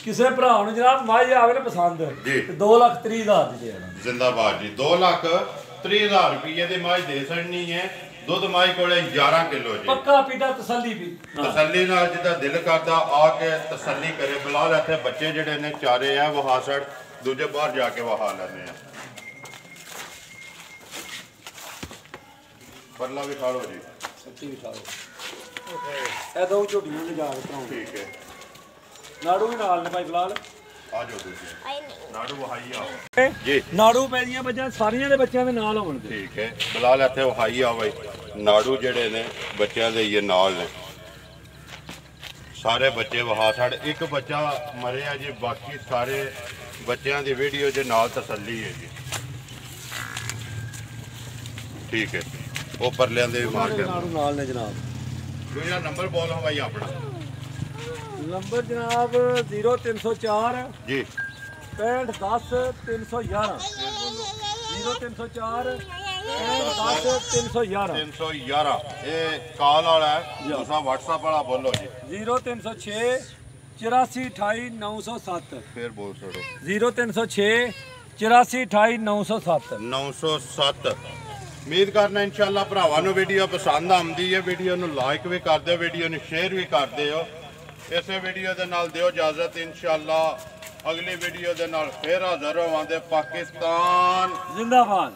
ਕਿਸੇ ਭਰਾ ਨੂੰ ਜਨਾਬ ਮਾਈ ਆਵੇ ਨਾ ਪਸੰਦ ਤੇ 2,30,000 ਦੀ ਦੇਣਾ। ਜ਼ਿੰਦਾਬਾਦ ਜੀ। 2,30,000 ਰੁਪਏ ਦੀ ਮਾਈ ਦੇ ਛੜਨੀ ਹੈ। ਦੁੱਧ ਮਾਈ ਕੋਲੇ 11 ਕਿਲੋ ਜੀ ਪੱਕਾ ਪੀਦਾ ਤਸੱਲੀ ਨਾਲ ਜਿੱਦਾਂ ਦਿਲ ਕਰਦਾ ਆ ਕੇ ਤਸੱਲੀ ਕਰੇ। ਬਲਾਲ ਇੱਥੇ ਬੱਚੇ ਜਿਹੜੇ ਨੇ ਚਾਰੇ ਆ ਵਹਾਸੜ ਦੂਜੇ ਬਾਹਰ ਜਾ ਕੇ ਵਹਾ ਲੈਂਦੇ ਆ। ਪਰਲਾ ਵੀ ਖਾ ਲੋ ਜੀ, ਸੱਚੀ ਵੀ ਖਾ ਲੋ। ਇਹ ਦੋ ਝੋਟੀਆਂ ਨੇ ਜਾ ਕੇ ਭਰਾਉਂ। ਠੀਕ ਹੈ। ਨਾੜੂ ਵੀ ਨਾਲ ਨੇ ਭਾਈ ਬਲਾਲ। ਆ ਜਾਓ ਤੁਸੀਂ ਨਾੜੂ ਵਹਾਈ ਆਓ ਜੀ। ਨਾੜੂ ਪੈਦੀਆਂ ਬੱਚਿਆਂ ਸਾਰੀਆਂ ਦੇ ਬੱਚਿਆਂ ਦੇ ਨਾਲ ਹੋਣਗੇ। ਠੀਕ ਹੈ। ਬਲਾਲ ਇੱਥੇ ਵਹਾਈ ਆ ਬਾਈ। ਨਾੜੂ ਜਿਹੜੇ ਨੇ ਬੱਚਿਆਂ ਦੇ ਇਹ ਨਾਲ ਨੇ ਸਾਰੇ ਬੱਚੇ ਵਹਾ ਛੜ। ਇੱਕ ਬੱਚਾ ਮਰਿਆ ਜੀ, ਬਾਕੀ ਸਾਰੇ ਬੱਚਿਆਂ ਦੀ ਵੀਡੀਓ ਦੇ ਨਾਲ ਤਸੱਲੀ ਹੈ ਜੀ। ਠੀਕ ਹੈ। ਉਹ ਪਰਲਿਆਂ ਦੇ ਵੀ ਮਾਰ ਕੇ ਨਾੜੂ ਨਾਲ ਨੇ ਜਨਾਬ। ਮੇਰਾ ਨੰਬਰ ਬੋਲ ਹਵਾਈ ਆਪਣਾ ਨੰਬਰ ਜਨਾਬ 0304 ਜੀ 6510 311 0304 6510 311 ਇਹ ਕਾਲ ਵਾਲਾ ਹੈ। ਦੂਸਰਾ WhatsApp ਵਾਲਾ ਬੋਲੋ ਜੀ 0306 84 28 907। ਫਿਰ ਬੋਲ ਛੋੜੋ 0306 84 28 907 907। ਉਮੀਦ ਕਰਨਾ ਇਨਸ਼ਾਅੱਲਾ ਭਰਾਵਾਂ ਨੂੰ ਵੀਡੀਓ ਪਸੰਦ ਆਉਂਦੀ ਹੈ। ਵੀਡੀਓ ਨੂੰ ਲਾਈਕ ਵੀ ਕਰ ਦਿਓ, ਵੀਡੀਓ ਨੂੰ ਸ਼ੇਅਰ ਵੀ ਕਰ ਦਿਓ। ਇਸੇ ਵੀਡੀਓ ਦੇ ਨਾਲ ਦਿਓ ਇਜਾਜ਼ਤ। ਇਨਸ਼ਾਅੱਲਾ ਅਗਲੀ ਵੀਡੀਓ ਦੇ ਨਾਲ ਫੇਰ ਹਾਜ਼ਰ ਹੋਵਾਂਗੇ। ਪਾਕਿਸਤਾਨ ਜ਼ਿੰਦਾਬਾਦ।